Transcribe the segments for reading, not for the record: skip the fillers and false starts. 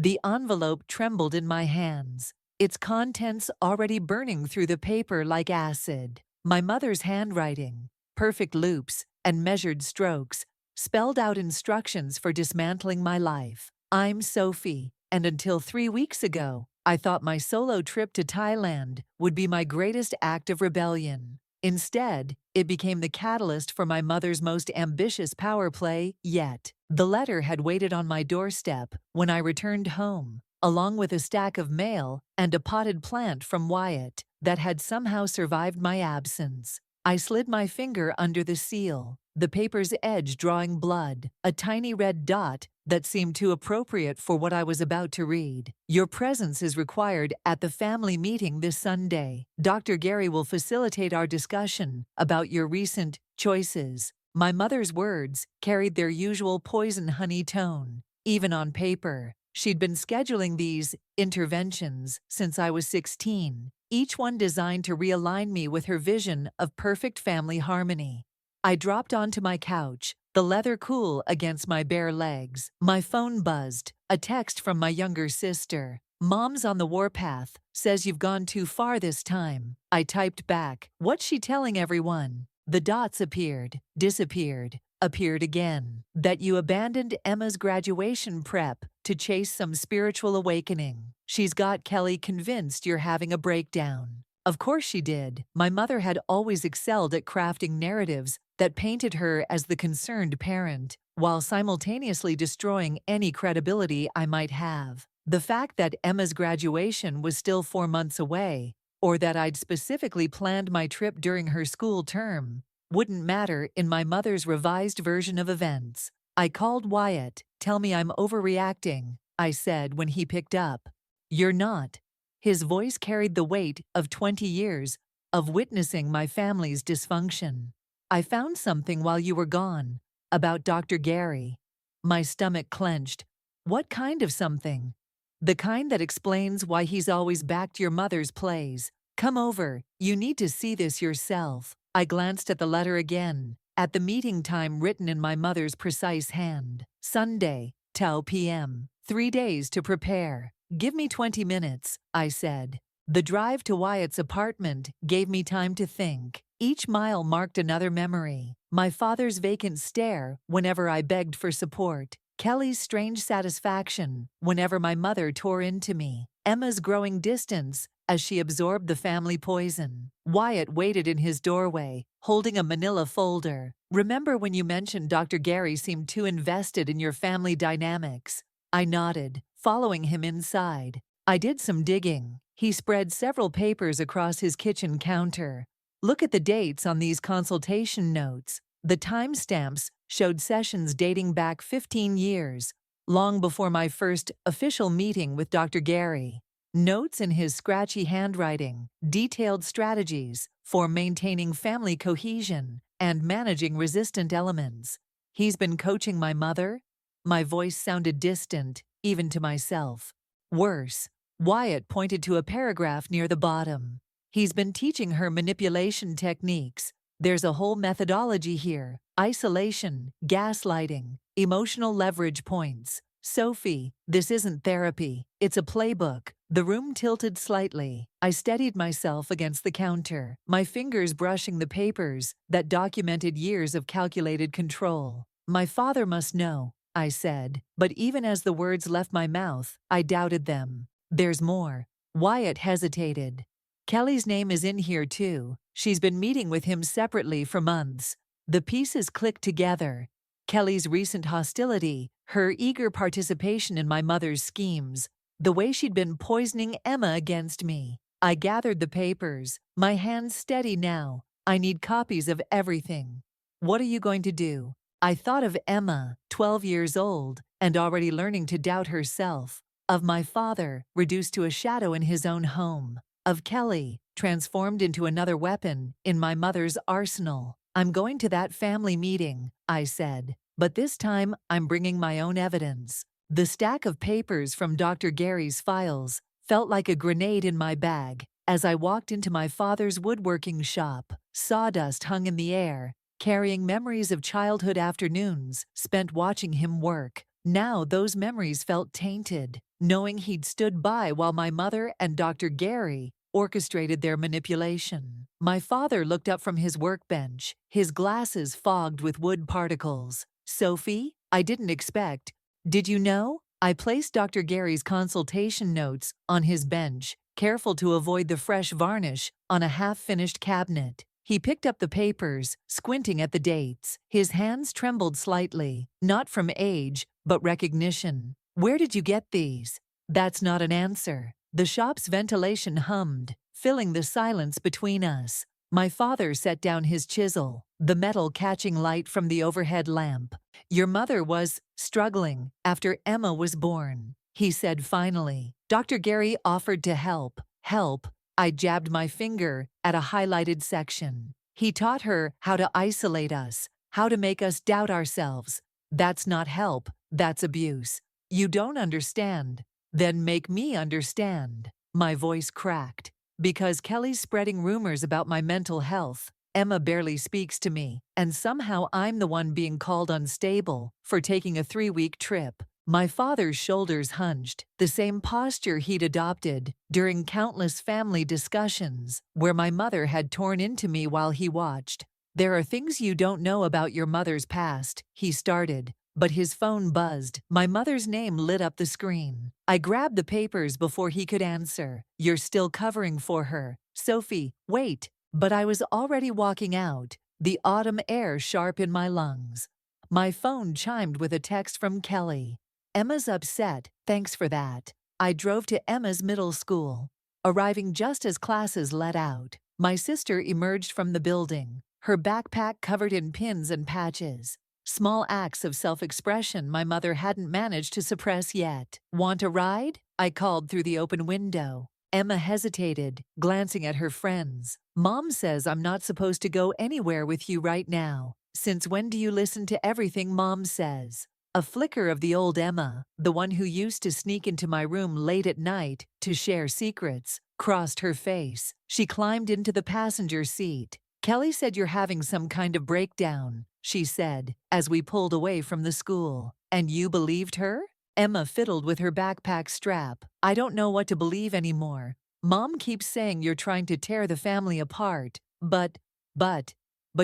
The envelope trembled in my hands, its contents already burning through the paper like acid. My mother's handwriting, perfect loops and measured strokes, spelled out instructions for dismantling my life. I'm Sophie, and until 3 weeks ago, I thought my solo trip to Thailand would be my greatest act of rebellion. Instead, it became the catalyst for my mother's most ambitious power play yet. The letter had waited on my doorstep when I returned home, along with a stack of mail and a potted plant from Wyatt that had somehow survived my absence. I slid my finger under the seal, the paper's edge drawing blood, a tiny red dot that seemed too appropriate for what I was about to read. Your presence is required at the family meeting this Sunday. Dr. Gary will facilitate our discussion about your recent choices. My mother's words carried their usual poison honey tone. Even on paper, she'd been scheduling these interventions since I was 16, each one designed to realign me with her vision of perfect family harmony. I dropped onto my couch, the leather cool against my bare legs. My phone buzzed, a text from my younger sister. "Mom's on the warpath, says you've gone too far this time." I typed back, "What's she telling everyone?" The dots appeared, disappeared, appeared again. "That you abandoned Emma's graduation prep to chase some spiritual awakening. She's got Kelly convinced you're having a breakdown." Of course she did. My mother had always excelled at crafting narratives that painted her as the concerned parent, while simultaneously destroying any credibility I might have. The fact that Emma's graduation was still 4 months away, or that I'd specifically planned my trip during her school term, wouldn't matter in my mother's revised version of events. I called Wyatt. "Tell me I'm overreacting," I said when he picked up. "You're not." His voice carried the weight of 20 years of witnessing my family's dysfunction. "I found something while you were gone, about Dr. Gary." My stomach clenched. "What kind of something?" "The kind that explains why he's always backed your mother's plays. Come over, you need to see this yourself." I glanced at the letter again, at the meeting time written in my mother's precise hand. "Sunday, 2 p.m. 3 days to prepare. Give me 20 minutes, I said. The drive to Wyatt's apartment gave me time to think. Each mile marked another memory. My father's vacant stare whenever I begged for support. Kelly's strange satisfaction whenever my mother tore into me. Emma's growing distance as she absorbed the family poison. Wyatt waited in his doorway, holding a manila folder. "Remember when you mentioned Dr. Gary seemed too invested in your family dynamics?" I nodded, following him inside. I did some digging. He spread several papers across his kitchen counter. "Look at the dates on these consultation notes." The timestamps showed sessions dating back 15 years, long before my first official meeting with Dr. Gary. Notes in his scratchy handwriting detailed strategies for maintaining family cohesion and managing resistant elements. "He's been coaching my mother?" My voice sounded distant, even to myself. "Worse." Wyatt pointed to a paragraph near the bottom. "He's been teaching her manipulation techniques. There's a whole methodology here: isolation, gaslighting, emotional leverage points. Sophie, this isn't therapy, it's a playbook." The room tilted slightly. I steadied myself against the counter, my fingers brushing the papers that documented years of calculated control. "My father must know," I said, but even as the words left my mouth, I doubted them. "There's more." Wyatt hesitated. "Kelly's name is in here too. She's been meeting with him separately for months." The pieces clicked together. Kelly's recent hostility, her eager participation in my mother's schemes, the way she'd been poisoning Emma against me. I gathered the papers, my hands steady now. "I need copies of everything." "What are you going to do?" I thought of Emma, 12 years old, and already learning to doubt herself. Of my father, reduced to a shadow in his own home. Of Kelly, transformed into another weapon in my mother's arsenal. "I'm going to that family meeting," I said, "but this time I'm bringing my own evidence." The stack of papers from Dr. Gary's files felt like a grenade in my bag as I walked into my father's woodworking shop. Sawdust hung in the air, carrying memories of childhood afternoons spent watching him work. Now those memories felt tainted. knowing he'd stood by while my mother and Dr. Gary orchestrated their manipulation. My father looked up from his workbench, his glasses fogged with wood particles. Sophie, I didn't expect. Did you know? I placed Dr. Gary's consultation notes on his bench, careful to avoid the fresh varnish on a half-finished cabinet. He picked up the papers, squinting at the dates. His hands trembled slightly, not from age, but recognition. Where did you get these? That's not an answer. The shop's ventilation hummed, filling the silence between us. My father set down his chisel, the metal catching light from the overhead lamp. Your mother was struggling after Emma was born, he said finally. Dr. Gary offered to help. Help? I jabbed my finger at a highlighted section. He taught her how to isolate us, how to make us doubt ourselves. That's not help, that's abuse. You don't understand. Then make me understand. My voice cracked. Because Kelly's spreading rumors about my mental health. Emma barely speaks to me, and somehow I'm the one being called unstable for taking a 3-week trip. My father's shoulders hunched, the same posture he'd adopted during countless family discussions where my mother had torn into me while he watched. There are things you don't know about your mother's past, he started, but his phone buzzed. My mother's name lit up the screen. I grabbed the papers before he could answer. You're still covering for her. Sophie, wait. But I was already walking out, the autumn air sharp in my lungs. My phone chimed with a text from Kelly. Emma's upset, thanks for that. I drove to Emma's middle school. Arriving just as classes let out, my sister emerged from the building, her backpack covered in pins and patches. Small acts of self-expression my mother hadn't managed to suppress yet. Want a ride? I called through the open window. Emma hesitated, glancing at her friends. Mom says I'm not supposed to go anywhere with you right now. Since when do you listen to everything Mom says? A flicker of the old Emma, the one who used to sneak into my room late at night to share secrets, crossed her face. She climbed into the passenger seat. Kelly said you're having some kind of breakdown, she said, as we pulled away from the school. And you believed her? Emma fiddled with her backpack strap. I don't know what to believe anymore. Mom keeps saying you're trying to tear the family apart, but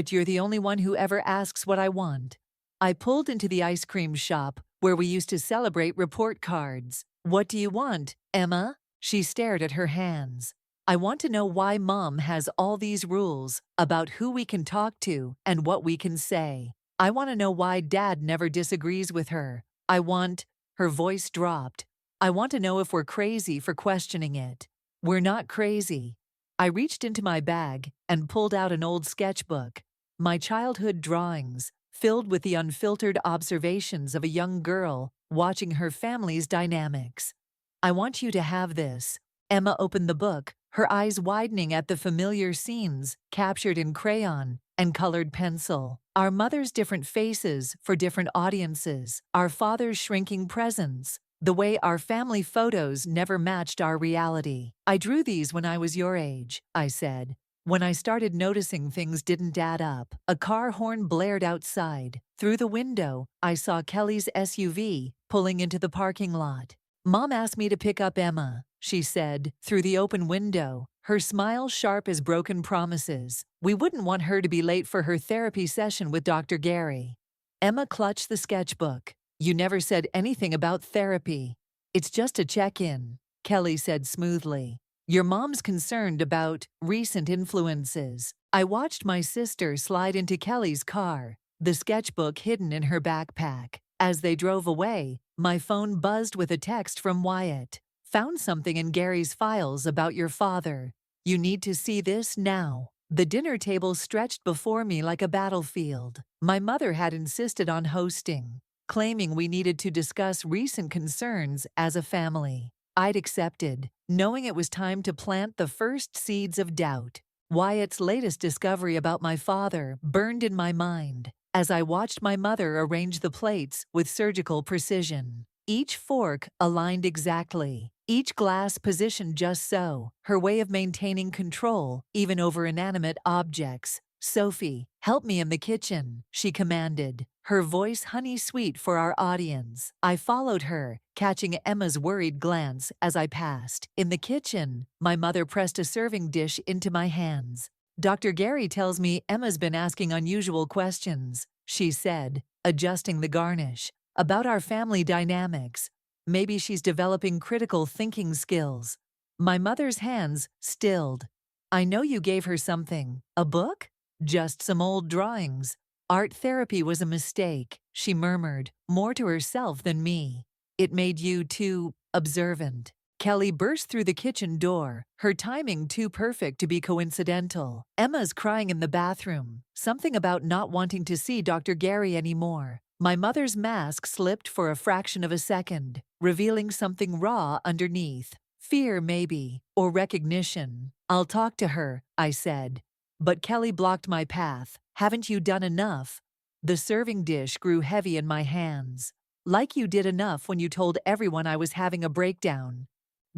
you're the only one who ever asks what I want. I pulled into the ice cream shop where we used to celebrate report cards. What do you want, Emma? She stared at her hands. I want to know why Mom has all these rules about who we can talk to and what we can say. I want to know why Dad never disagrees with her. Her voice dropped. I want to know if we're crazy for questioning it. We're not crazy. I reached into my bag and pulled out an old sketchbook. My childhood drawings, filled with the unfiltered observations of a young girl watching her family's dynamics. I want you to have this. Emma opened the book, her eyes widening at the familiar scenes captured in crayon and colored pencil. Our mother's different faces for different audiences, our father's shrinking presence, the way our family photos never matched our reality. I drew these when I was your age, I said. When I started noticing things didn't add up. A car horn blared outside. Through the window, I saw Kelly's SUV pulling into the parking lot. Mom asked me to pick up Emma, she said, through the open window, her smile sharp as broken promises. We wouldn't want her to be late for her therapy session with Dr. Gary. Emma clutched the sketchbook. You never said anything about therapy. It's just a check-in, Kelly said smoothly. Your mom's concerned about recent influences. I watched my sister slide into Kelly's car, the sketchbook hidden in her backpack. As they drove away, my phone buzzed with a text from Wyatt. Found something in Gary's files about your father. You need to see this now. The dinner table stretched before me like a battlefield. My mother had insisted on hosting, claiming we needed to discuss recent concerns as a family. I'd accepted, knowing it was time to plant the first seeds of doubt. Wyatt's latest discovery about my father burned in my mind as I watched my mother arrange the plates with surgical precision. Each fork aligned exactly, each glass positioned just so, her way of maintaining control even over inanimate objects. Sophie, help me in the kitchen, she commanded, her voice honey-sweet for our audience. I followed her, catching Emma's worried glance as I passed. In the kitchen, my mother pressed a serving dish into my hands. Dr. Gary tells me Emma's been asking unusual questions, she said, adjusting the garnish, about our family dynamics. Maybe she's developing critical thinking skills. My mother's hands stilled. I know you gave her something. A book? Just some old drawings. Art therapy was a mistake, she murmured, more to herself than me. It made you too observant. Kelly burst through the kitchen door, her timing too perfect to be coincidental. Emma's crying in the bathroom, something about not wanting to see Dr. Gary anymore. My mother's mask slipped for a fraction of a second, revealing something raw underneath. Fear, maybe, or recognition. I'll talk to her, I said. But Kelly blocked my path. Haven't you done enough? The serving dish grew heavy in my hands. Like you did enough when you told everyone I was having a breakdown.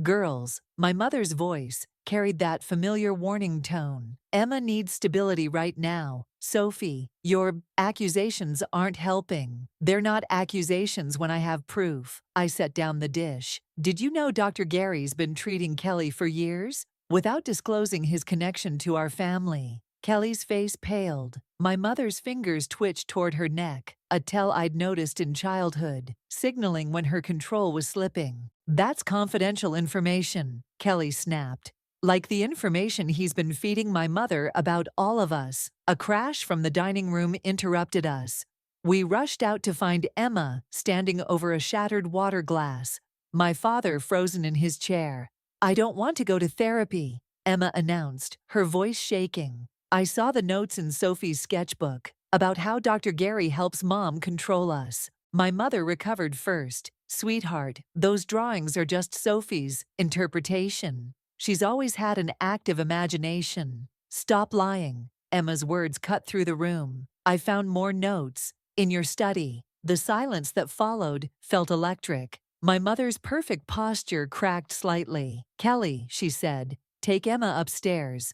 Girls, my mother's voice carried that familiar warning tone. Emma needs stability right now. Sophie, your accusations aren't helping. They're not accusations when I have proof. I set down the dish. Did you know Dr. Gary's been treating Kelly for years? Without disclosing his connection to our family. Kelly's face paled. My mother's fingers twitched toward her neck, a tell I'd noticed in childhood, signaling when her control was slipping. That's confidential information, Kelly snapped. Like the information he's been feeding my mother about all of us. A crash from the dining room interrupted us. We rushed out to find Emma standing over a shattered water glass, my father frozen in his chair. I don't want to go to therapy, Emma announced, her voice shaking. I saw the notes in Sophie's sketchbook about how Dr. Gary helps Mom control us. My mother recovered first. Sweetheart, those drawings are just Sophie's interpretation. She's always had an active imagination. Stop lying. Emma's words cut through the room. I found more notes. In your study. The silence that followed felt electric. My mother's perfect posture cracked slightly. Kelly, she said, take Emma upstairs.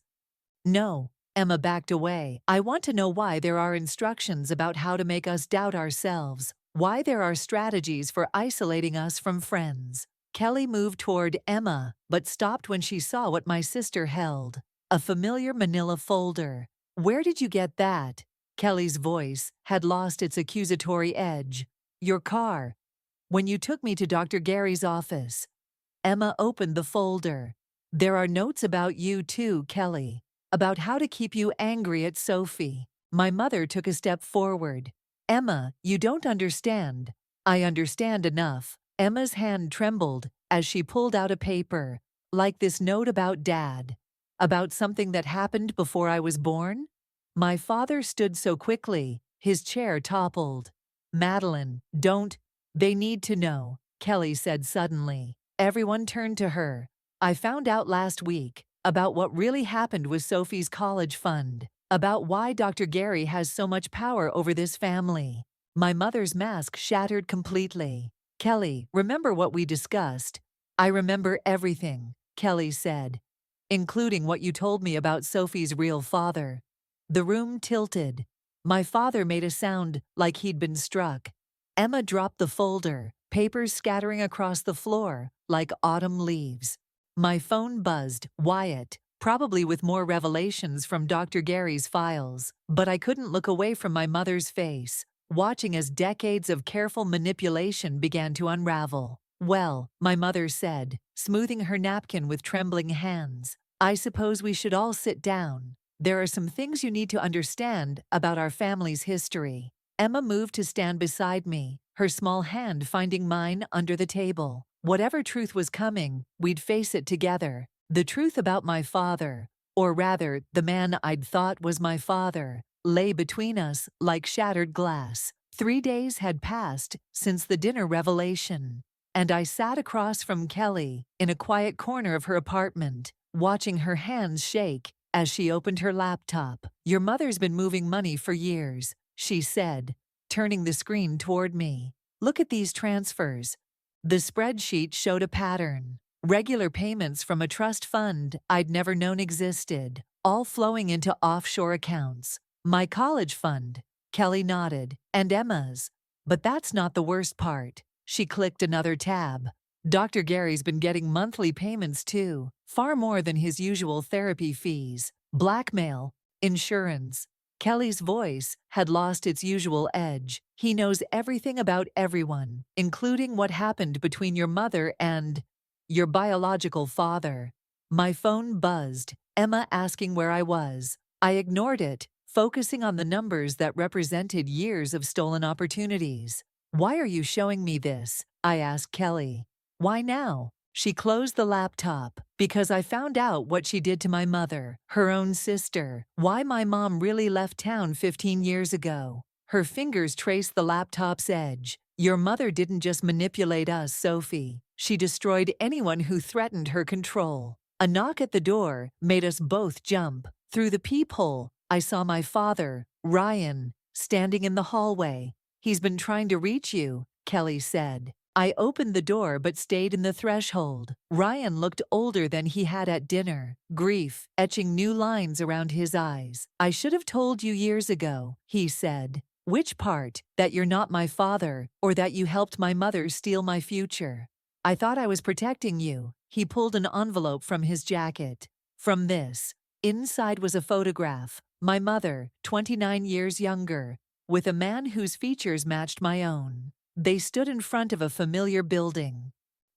No. Emma backed away. I want to know why there are instructions about how to make us doubt ourselves, why there are strategies for isolating us from friends. Kelly moved toward Emma, but stopped when she saw what my sister held. A familiar manila folder. Where did you get that? Kelly's voice had lost its accusatory edge. Your car. When you took me to Dr. Gary's office. Emma opened the folder. There are notes about you too, Kelly. About how to keep you angry at Sophie. My mother took a step forward. Emma, you don't understand. I understand enough. Emma's hand trembled as she pulled out a paper, like this note about Dad. About something that happened before I was born? My father stood so quickly, his chair toppled. Madeline, don't. They need to know, Kelly said suddenly. Everyone turned to her. I found out last week. About what really happened with Sophie's college fund, about why Dr. Gary has so much power over this family. My mother's mask shattered completely. Kelly, remember what we discussed? I remember everything, Kelly said, including what you told me about Sophie's real father. The room tilted. My father made a sound like he'd been struck. Emma dropped the folder, papers scattering across the floor like autumn leaves. My phone buzzed, Wyatt, probably with more revelations from Dr. Gary's files, but I couldn't look away from my mother's face, watching as decades of careful manipulation began to unravel. Well, my mother said, smoothing her napkin with trembling hands, I suppose we should all sit down. There are some things you need to understand about our family's history. Emma moved to stand beside me, her small hand finding mine under the table. Whatever truth was coming, we'd face it together. The truth about my father, or rather, the man I'd thought was my father, lay between us like shattered glass. 3 days had passed since the dinner revelation, and I sat across from Kelly in a quiet corner of her apartment, watching her hands shake as she opened her laptop. Your mother's been moving money for years, she said, turning the screen toward me. Look at these transfers. The spreadsheet showed a pattern. Regular payments from a trust fund I'd never known existed, all flowing into offshore accounts. My college fund, Kelly nodded. And Emma's. But that's not the worst part. She clicked another tab. Dr. Gary's been getting monthly payments too, far more than his usual therapy fees. Blackmail. Insurance. Kelly's voice had lost its usual edge. He knows everything about everyone, including what happened between your mother and your biological father. My phone buzzed, Emma asking where I was. I ignored it, focusing on the numbers that represented years of stolen opportunities. Why are you showing me this? I asked Kelly. Why now? She closed the laptop. Because I found out what she did to my mother, her own sister. Why my mom really left town 15 years ago. Her fingers traced the laptop's edge. Your mother didn't just manipulate us, Sophie. She destroyed anyone who threatened her control. A knock at the door made us both jump. Through the peephole, I saw my father, Ryan, standing in the hallway. He's been trying to reach you, Kelly said. I opened the door but stayed in the threshold. Ryan looked older than he had at dinner, grief etching new lines around his eyes. I should have told you years ago, he said. Which part? That you're not my father, or that you helped my mother steal my future? I thought I was protecting you. He pulled an envelope from his jacket. From this. Inside was a photograph. My mother, 29 years younger, with a man whose features matched my own. They stood in front of a familiar building.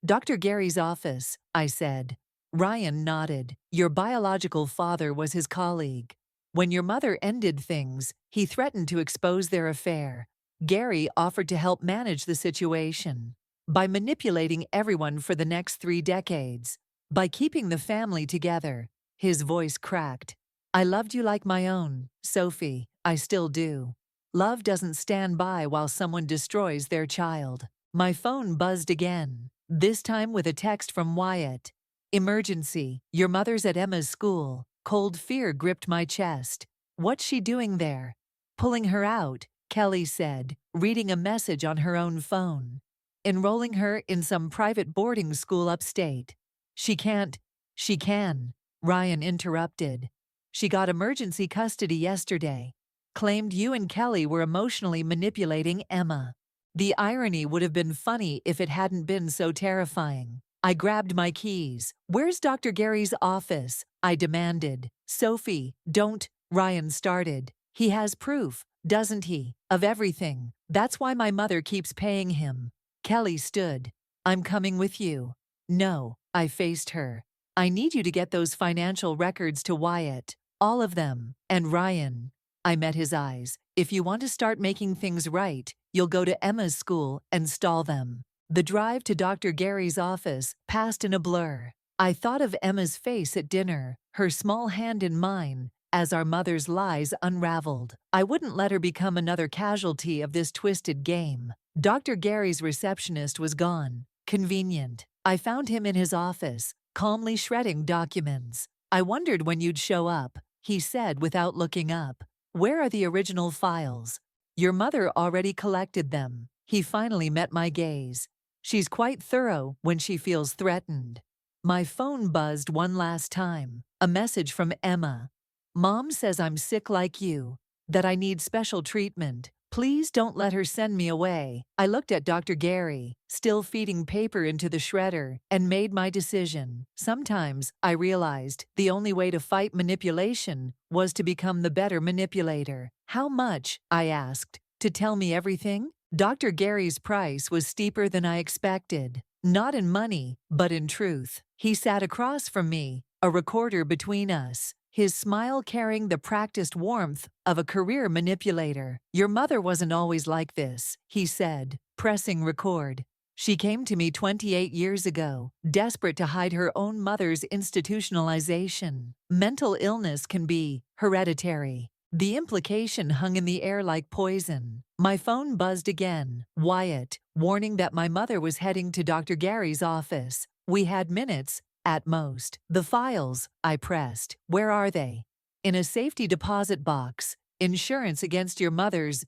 Dr. Gary's office, I said. Ryan nodded. Your biological father was his colleague. When your mother ended things, he threatened to expose their affair. Gary offered to help manage the situation. By manipulating everyone for the next 3 decades. By keeping the family together. His voice cracked. I loved you like my own, Sophie. I still do. Love doesn't stand by while someone destroys their child. My phone buzzed again, this time with a text from Wyatt. Emergency, your mother's at Emma's school. Cold fear gripped my chest. What's she doing there? Pulling her out, Kelly said, reading a message on her own phone. Enrolling her in some private boarding school upstate. She can't. She can, Ryan interrupted. She got emergency custody yesterday. Claimed you and Kelly were emotionally manipulating Emma. The irony would have been funny if it hadn't been so terrifying. I grabbed my keys. Where's Dr. Gary's office? I demanded. Sophie, don't, Ryan started. He has proof, doesn't he, of everything. That's why my mother keeps paying him. Kelly stood. I'm coming with you. No, I faced her. I need you to get those financial records to Wyatt. All of them. And Ryan. I met his eyes. If you want to start making things right, you'll go to Emma's school and stall them. The drive to Dr. Gary's office passed in a blur. I thought of Emma's face at dinner, her small hand in mine, as our mother's lies unraveled. I wouldn't let her become another casualty of this twisted game. Dr. Gary's receptionist was gone. Convenient. I found him in his office, calmly shredding documents. I wondered when you'd show up, he said without looking up. Where are the original files? Your mother already collected them. He finally met my gaze. She's quite thorough when she feels threatened. My phone buzzed one last time. A message from Emma. Mom says I'm sick like you, that I need special treatment. Please don't let her send me away. I looked at Dr. Gary, still feeding paper into the shredder, and made my decision. Sometimes, I realized, the only way to fight manipulation was to become the better manipulator. How much? I asked. To tell me everything? Dr. Gary's price was steeper than I expected. Not in money, but in truth. He sat across from me, a recorder between us. His smile carrying the practiced warmth of a career manipulator. Your mother wasn't always like this, he said, pressing record. She came to me 28 years ago, desperate to hide her own mother's institutionalization. Mental illness can be hereditary. The implication hung in the air like poison. My phone buzzed again. Wyatt, warning that my mother was heading to Dr. Gary's office. We had minutes. At most. The files, I pressed. Where are they? In a safety deposit box. Insurance against your mother's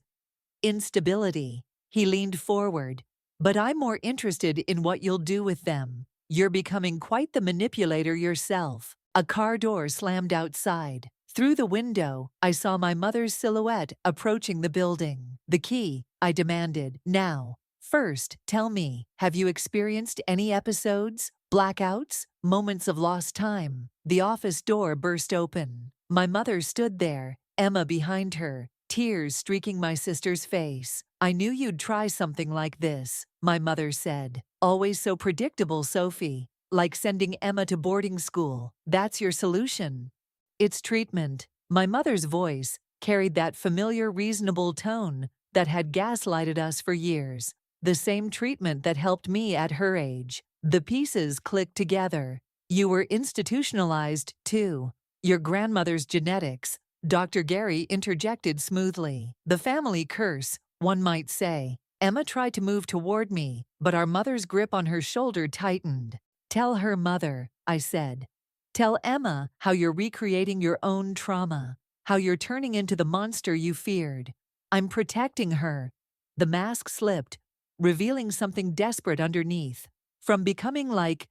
instability. He leaned forward. But I'm more interested in what you'll do with them. You're becoming quite the manipulator yourself. A car door slammed outside. Through the window, I saw my mother's silhouette approaching the building. The key, I demanded. Now. First, tell me, have you experienced any episodes, blackouts, moments of lost time? The office door burst open. My mother stood there, Emma behind her, tears streaking my sister's face. I knew you'd try something like this, my mother said. Always so predictable, Sophie. Like sending Emma to boarding school. That's your solution. It's treatment. My mother's voice carried that familiar, reasonable tone that had gaslighted us for years. The same treatment that helped me at her age. The pieces clicked together. You were institutionalized, too. Your grandmother's genetics, Dr. Gary interjected smoothly. The family curse, one might say. Emma tried to move toward me, but our mother's grip on her shoulder tightened. Tell her, mother, I said. Tell Emma how you're recreating your own trauma, how you're turning into the monster you feared. I'm protecting her. The mask slipped, revealing something desperate underneath. From becoming like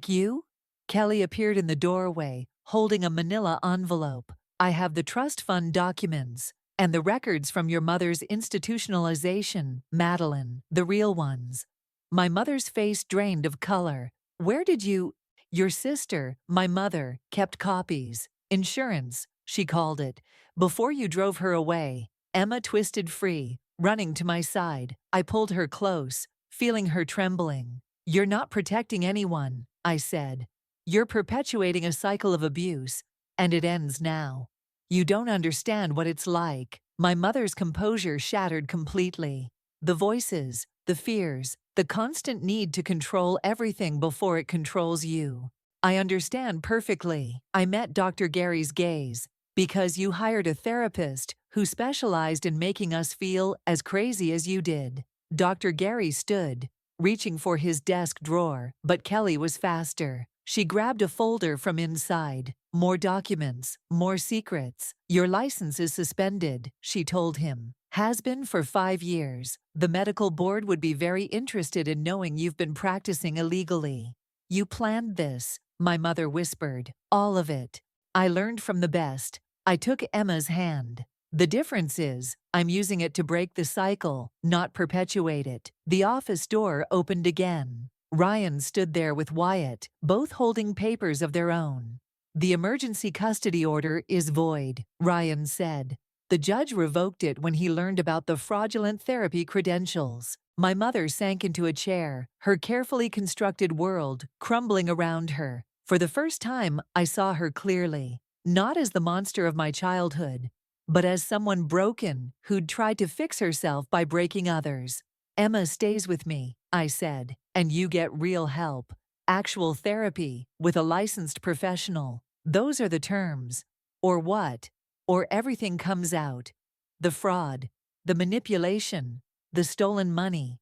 you? Kelly appeared in the doorway, holding a manila envelope. I have the trust fund documents and the records from your mother's institutionalization, Madeline, the real ones. My mother's face drained of color. Where did you... Your sister, my mother, kept copies. Insurance, she called it. Before you drove her away, Emma twisted free, running to my side. I pulled her close, feeling her trembling. You're not protecting anyone, I said. You're perpetuating a cycle of abuse, and it ends now. You don't understand what it's like. My mother's composure shattered completely. The voices, the fears, the constant need to control everything before it controls you. I understand perfectly. I met Dr. Gary's gaze because you hired a therapist who specialized in making us feel as crazy as you did. Dr. Gary stood, reaching for his desk drawer, but Kelly was faster. She grabbed a folder from inside. More documents, more secrets. Your license is suspended, she told him. Has been for 5 years. The medical board would be very interested in knowing you've been practicing illegally. You planned this, my mother whispered. All of it. I learned from the best. I took Emma's hand. The difference is, I'm using it to break the cycle, not perpetuate it. The office door opened again. Ryan stood there with Wyatt, both holding papers of their own. The emergency custody order is void, Ryan said. The judge revoked it when he learned about the fraudulent therapy credentials. My mother sank into a chair, her carefully constructed world crumbling around her. For the first time, I saw her clearly, not as the monster of my childhood, but as someone broken who'd tried to fix herself by breaking others. Emma stays with me, I said, and you get real help. Actual therapy, with a licensed professional. Those are the terms. Or what? Or everything comes out. The fraud, the manipulation, the stolen money.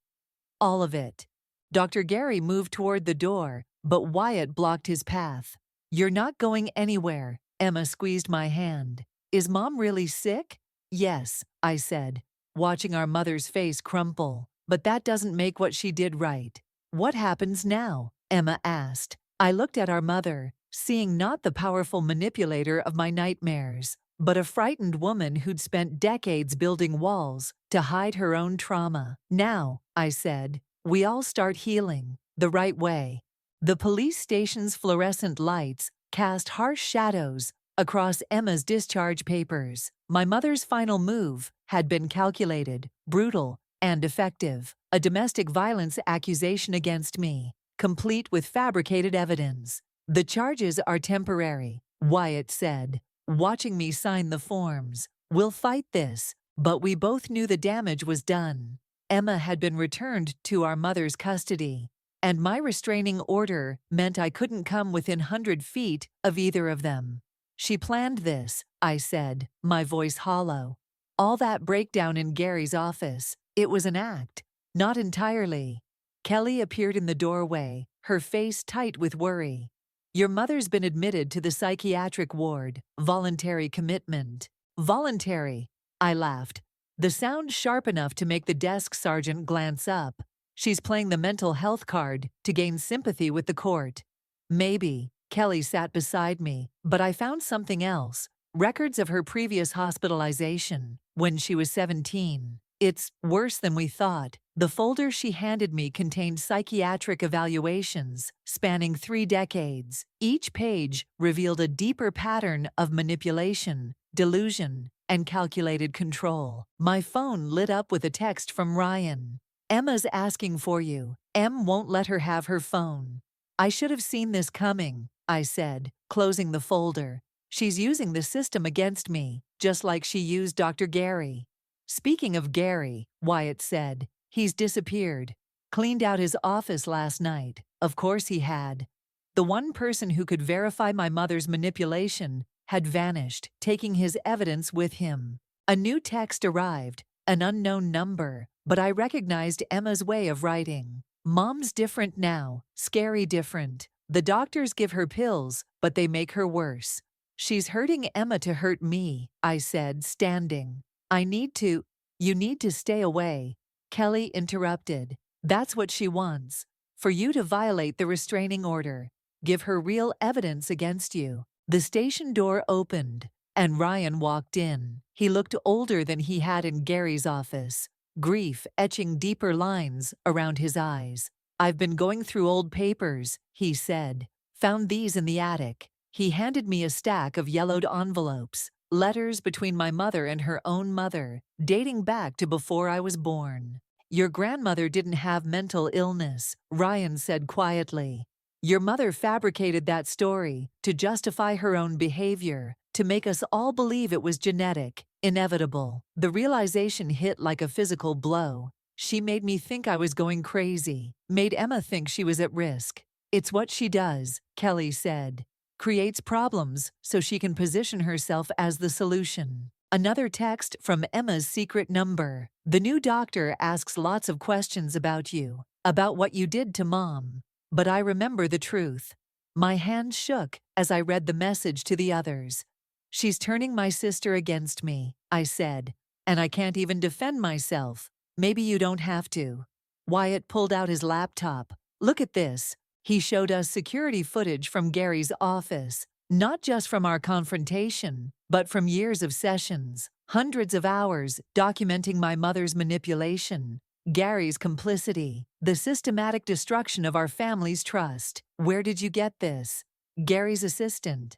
All of it. Dr. Gary moved toward the door, but Wyatt blocked his path. You're not going anywhere, Emma squeezed my hand. Is Mom really sick? Yes, I said, watching our mother's face crumple. But that doesn't make what she did right. What happens now? Emma asked. I looked at our mother, seeing not the powerful manipulator of my nightmares, but a frightened woman who'd spent decades building walls to hide her own trauma. Now, I said, we all start healing, the right way. The police station's fluorescent lights cast harsh shadows across Emma's discharge papers. My mother's final move had been calculated, brutal, and effective. A domestic violence accusation against me, complete with fabricated evidence. The charges are temporary, Wyatt said, watching me sign the forms. We'll fight this, but we both knew the damage was done. Emma had been returned to our mother's custody, and my restraining order meant I couldn't come within 100 feet of either of them. She planned this, I said, my voice hollow. All that breakdown in Gary's office, it was an act. Not entirely. Kelly appeared in the doorway, her face tight with worry. Your mother's been admitted to the psychiatric ward. Voluntary commitment. Voluntary, I laughed. The sound sharp enough to make the desk sergeant glance up. She's playing the mental health card to gain sympathy with the court. Maybe, Kelly sat beside me, but I found something else. Records of her previous hospitalization, when she was 17. It's worse than we thought. The folder she handed me contained psychiatric evaluations spanning 3 decades. Each page revealed a deeper pattern of manipulation, delusion, and calculated control. My phone lit up with a text from Ryan. "Emma's asking for you. Em won't let her have her phone." "I should have seen this coming," I said, closing the folder. "She's using the system against me, just like she used Dr. Gary." "Speaking of Gary," Wyatt said, "he's disappeared. Cleaned out his office last night." Of course he had. The one person who could verify my mother's manipulation had vanished, taking his evidence with him. A new text arrived, an unknown number, but I recognized Emma's way of writing. "Mom's different now, scary different. The doctors give her pills, but they make her worse." "She's hurting Emma to hurt me," I said, standing. You need to stay away," Kelly interrupted. "That's what she wants. For you to violate the restraining order. Give her real evidence against you." The station door opened, and Ryan walked in. He looked older than he had in Gary's office, grief etching deeper lines around his eyes. "I've been going through old papers," he said. "Found these in the attic." He handed me a stack of yellowed envelopes, letters between my mother and her own mother, dating back to before I was born. "Your grandmother didn't have mental illness," Ryan said quietly. "Your mother fabricated that story to justify her own behavior, to make us all believe it was genetic, inevitable." The realization hit like a physical blow. She made me think I was going crazy, made Emma think she was at risk. "It's what she does," Kelly said. "Creates problems so she can position herself as the solution." Another text from Emma's secret number. "The new doctor asks lots of questions about you, about what you did to Mom. But I remember the truth." My hand shook as I read the message to the others. "She's turning my sister against me," I said, "and I can't even defend myself." "Maybe you don't have to." Wyatt pulled out his laptop. "Look at this." He showed us security footage from Gary's office, not just from our confrontation, but from years of sessions, hundreds of hours documenting my mother's manipulation, Gary's complicity, the systematic destruction of our family's trust. "Where did you get this?" "Gary's assistant."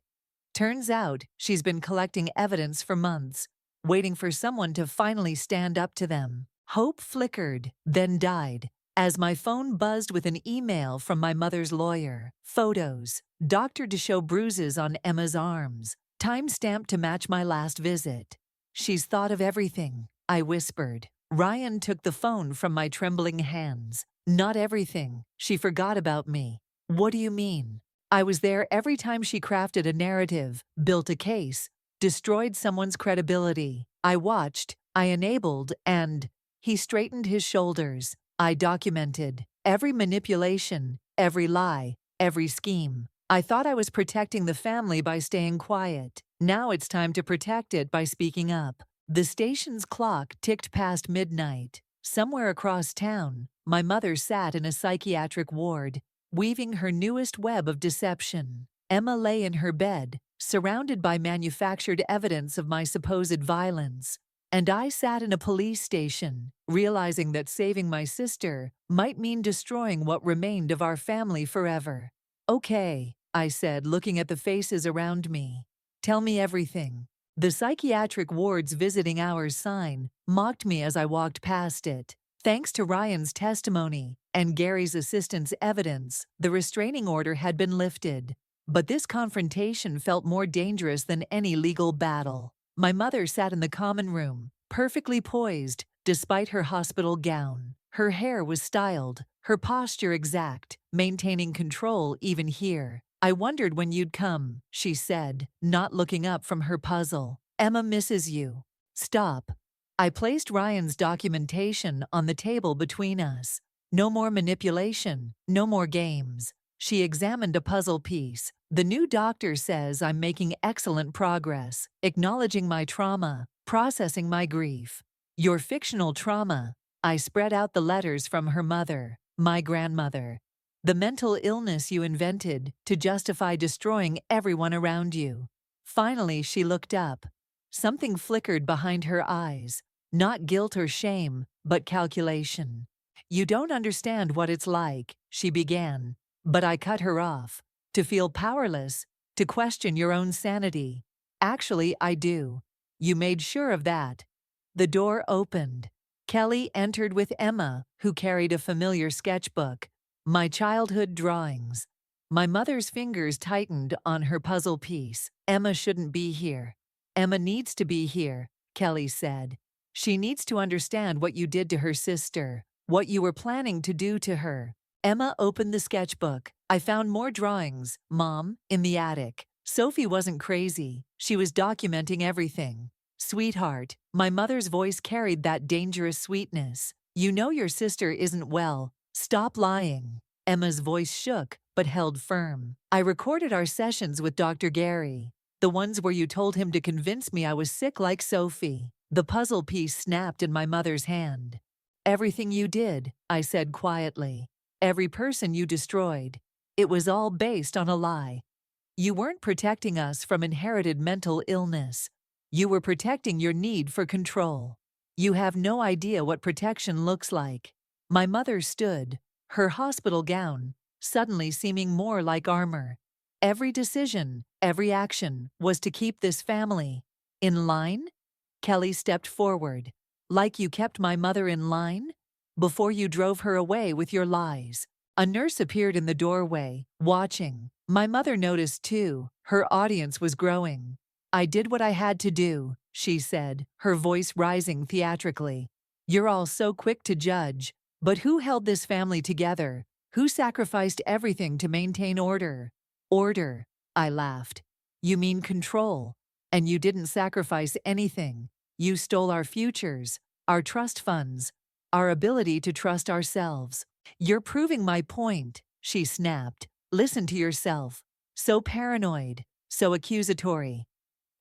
Turns out she's been collecting evidence for months, waiting for someone to finally stand up to them. Hope flickered, then died, as my phone buzzed with an email from my mother's lawyer. Photos, doctored to show bruises on Emma's arms, time-stamped to match my last visit. "She's thought of everything," I whispered. Ryan took the phone from my trembling hands. "Not everything. She forgot about me." "What do you mean?" "I was there every time she crafted a narrative, built a case, destroyed someone's credibility. I watched, I enabled, and..." He straightened his shoulders. "I documented every manipulation, every lie, every scheme. I thought I was protecting the family by staying quiet. Now it's time to protect it by speaking up." The station's clock ticked past midnight. Somewhere across town, my mother sat in a psychiatric ward, weaving her newest web of deception. Emma lay in her bed, surrounded by manufactured evidence of my supposed violence. And I sat in a police station, realizing that saving my sister might mean destroying what remained of our family forever. "Okay," I said, looking at the faces around me. "Tell me everything." The psychiatric ward's visiting hours sign mocked me as I walked past it. Thanks to Ryan's testimony and Gary's assistant's evidence, the restraining order had been lifted. But this confrontation felt more dangerous than any legal battle. My mother sat in the common room, perfectly poised, despite her hospital gown. Her hair was styled, her posture exact, maintaining control even here. "I wondered when you'd come," she said, not looking up from her puzzle. "Emma misses you." "Stop." I placed Ryan's documentation on the table between us. "No more manipulation, no more games." She examined a puzzle piece. "The new doctor says I'm making excellent progress, acknowledging my trauma, processing my grief." "Your fictional trauma." I spread out the letters from her mother, my grandmother. The mental illness you invented to justify destroying everyone around you. Finally, she looked up. Something flickered behind her eyes. Not guilt or shame, but calculation. You don't understand what it's like, she began. But I cut her off. To feel powerless, to question your own sanity. Actually, I do. You made sure of that. The door opened. Kelly entered with Emma, who carried a familiar sketchbook. My childhood drawings. My mother's fingers tightened on her puzzle piece. Emma shouldn't be here. Emma needs to be here, Kelly said. She needs to understand what you did to her sister, what you were planning to do to her. Emma opened the sketchbook. I found more drawings, Mom, in the attic. Sophie wasn't crazy. She was documenting everything. Sweetheart, my mother's voice carried that dangerous sweetness. You know your sister isn't well. Stop lying. Emma's voice shook, but held firm. I recorded our sessions with Dr. Gary. The ones where you told him to convince me I was sick like Sophie. The puzzle piece snapped in my mother's hand. Everything you did, I said quietly. Every person you destroyed. It was all based on a lie. You weren't protecting us from inherited mental illness. You were protecting your need for control. You have no idea what protection looks like. My mother stood, her hospital gown suddenly seeming more like armor. Every decision, every action was to keep this family in line. Kelly stepped forward. Like you kept my mother in line? Before you drove her away with your lies. A nurse appeared in the doorway, watching. My mother noticed too. Her audience was growing. I did what I had to do, she said, her voice rising theatrically. You're all so quick to judge. But who held this family together? Who sacrificed everything to maintain order? Order, I laughed. You mean control. And you didn't sacrifice anything. You stole our futures, our trust funds, our ability to trust ourselves. You're proving my point, she snapped. Listen to yourself. So paranoid, so accusatory.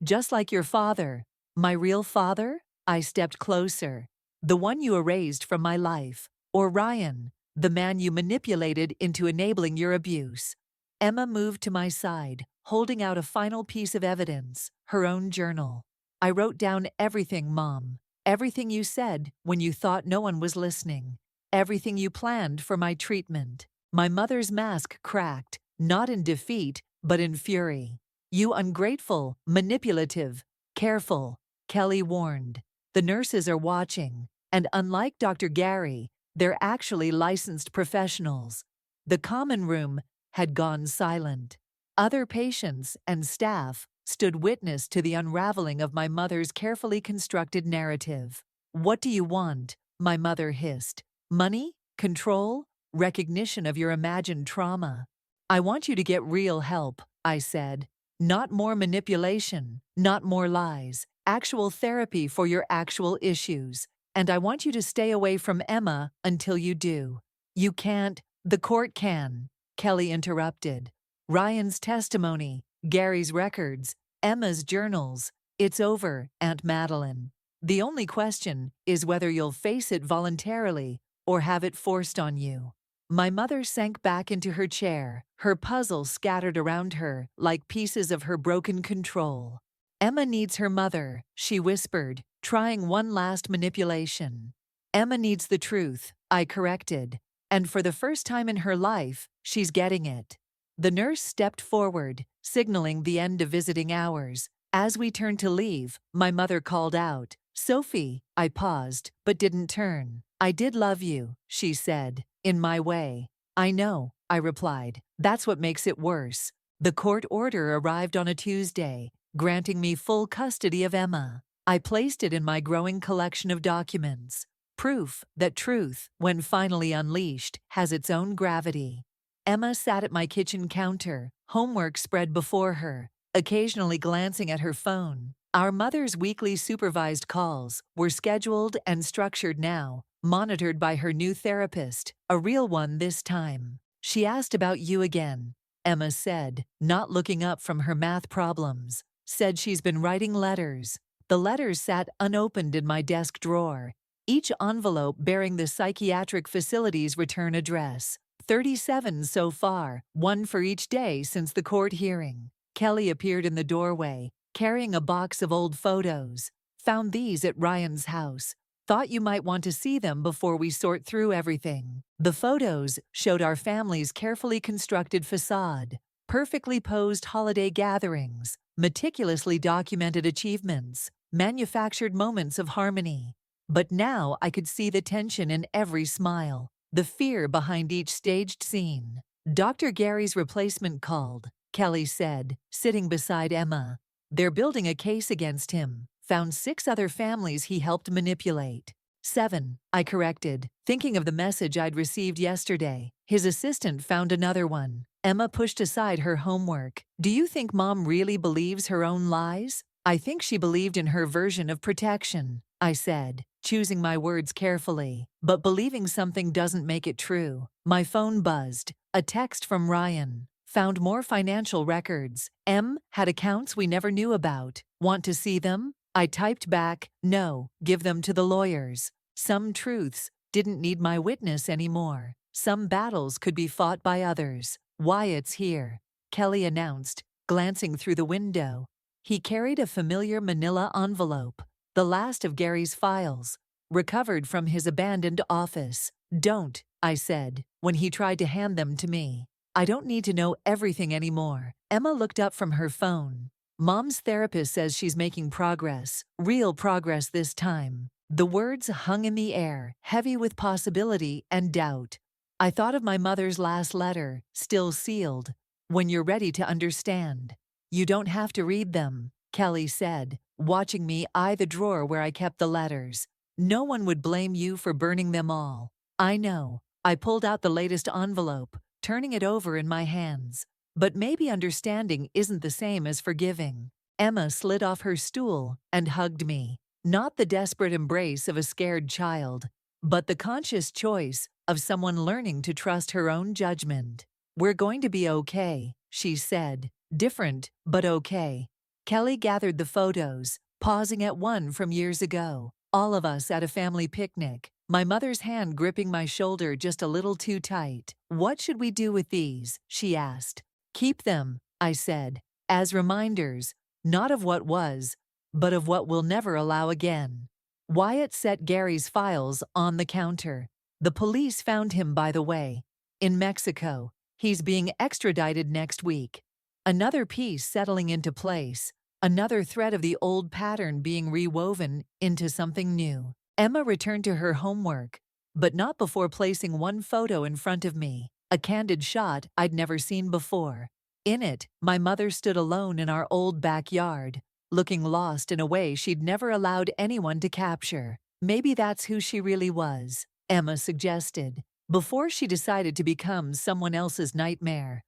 Just like your father. My real father? I stepped closer. The one you erased from my life. Or Ryan, the man you manipulated into enabling your abuse. Emma moved to my side, holding out a final piece of evidence, her own journal. I wrote down everything, Mom. Everything you said when you thought no one was listening. Everything you planned for my treatment. My mother's mask cracked, not in defeat, but in fury. You ungrateful, manipulative, careful, Kelly warned. The nurses are watching, and unlike Dr. Gary, they're actually licensed professionals. The common room had gone silent. Other patients and staff stood witness to the unraveling of my mother's carefully constructed narrative. What do you want? My mother hissed. Money? Control? Recognition of your imagined trauma? I want you to get real help, I said. Not more manipulation, not more lies. Actual therapy for your actual issues. And I want you to stay away from Emma until you do. You can't. The court can, Kelly interrupted. Ryan's testimony, Gary's records, Emma's journals. It's over, Aunt Madeline. The only question is whether you'll face it voluntarily or have it forced on you. My mother sank back into her chair, her puzzle scattered around her like pieces of her broken control. Emma needs her mother, she whispered, trying one last manipulation. Emma needs the truth, I corrected. And for the first time in her life, she's getting it. The nurse stepped forward, signaling the end of visiting hours. As we turned to leave, my mother called out, Sophie. I paused, but didn't turn. I did love you, she said, in my way. I know, I replied. That's what makes it worse. The court order arrived on a Tuesday, granting me full custody of Emma. I placed it in my growing collection of documents. Proof that truth, when finally unleashed, has its own gravity. Emma sat at my kitchen counter, homework spread before her, occasionally glancing at her phone. Our mother's weekly supervised calls were scheduled and structured now, monitored by her new therapist, a real one this time. She asked about you again, Emma said, not looking up from her math problems. Said she's been writing letters. The letters sat unopened in my desk drawer, each envelope bearing the psychiatric facility's return address. 37 so far, one for each day since the court hearing. Kelly appeared in the doorway, carrying a box of old photos. Found these at Ryan's house. Thought you might want to see them before we sort through everything. The photos showed our family's carefully constructed facade, perfectly posed holiday gatherings, meticulously documented achievements, manufactured moments of harmony. But now I could see the tension in every smile, the fear behind each staged scene. Dr. Gary's replacement called, Kelly said, sitting beside Emma. They're building a case against him. Found 6 other families he helped manipulate. 7, I corrected, thinking of the message I'd received yesterday. His assistant found another one. Emma pushed aside her homework. Do you think Mom really believes her own lies? I think she believed in her version of protection, I said, choosing my words carefully. But believing something doesn't make it true. My phone buzzed. A text from Ryan. Found more financial records. M had accounts we never knew about. Want to see them? I typed back, no, give them to the lawyers. Some truths didn't need my witness anymore. Some battles could be fought by others. Wyatt's here, Kelly announced, glancing through the window. He carried a familiar manila envelope, the last of Gary's files, recovered from his abandoned office. Don't, I said, when he tried to hand them to me. I don't need to know everything anymore. Emma looked up from her phone. Mom's therapist says she's making progress, real progress this time. The words hung in the air, heavy with possibility and doubt. I thought of my mother's last letter, still sealed. When you're ready to understand. You don't have to read them, Kelly said, watching me eye the drawer where I kept the letters. No one would blame you for burning them all. I know. I pulled out the latest envelope, turning it over in my hands. But maybe understanding isn't the same as forgiving. Emma slid off her stool and hugged me. Not the desperate embrace of a scared child, but the conscious choice of someone learning to trust her own judgment. We're going to be okay, she said. Different, but okay. Kelly gathered the photos, pausing at one from years ago. All of us at a family picnic. My mother's hand gripping my shoulder just a little too tight. What should we do with these? She asked. Keep them, I said, as reminders, not of what was, but of what we'll never allow again. Wyatt set Gary's files on the counter. The police found him, by the way, in Mexico. He's being extradited next week. Another piece settling into place, another thread of the old pattern being rewoven into something new. Emma returned to her homework, but not before placing one photo in front of me, a candid shot I'd never seen before. In it, my mother stood alone in our old backyard, looking lost in a way she'd never allowed anyone to capture. Maybe that's who she really was, Emma suggested, before she decided to become someone else's nightmare.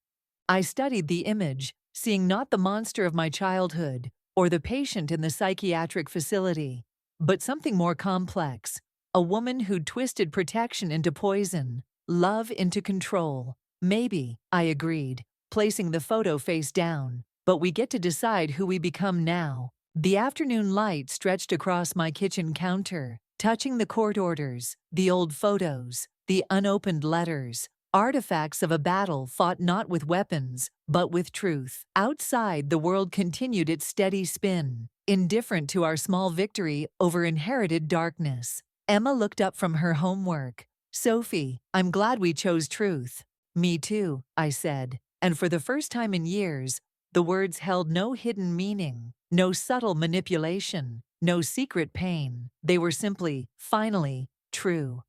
I studied the image, seeing not the monster of my childhood or the patient in the psychiatric facility, but something more complex, a woman who'd twisted protection into poison, love into control. Maybe, I agreed, placing the photo face down, but we get to decide who we become now. The afternoon light stretched across my kitchen counter, touching the court orders, the old photos, the unopened letters, artifacts of a battle fought not with weapons, but with truth. Outside, the world continued its steady spin, indifferent to our small victory over inherited darkness. Emma looked up from her homework. Sophie, I'm glad we chose truth. Me too, I said, and for the first time in years, the words held no hidden meaning, no subtle manipulation, no secret pain. They were simply, finally, true.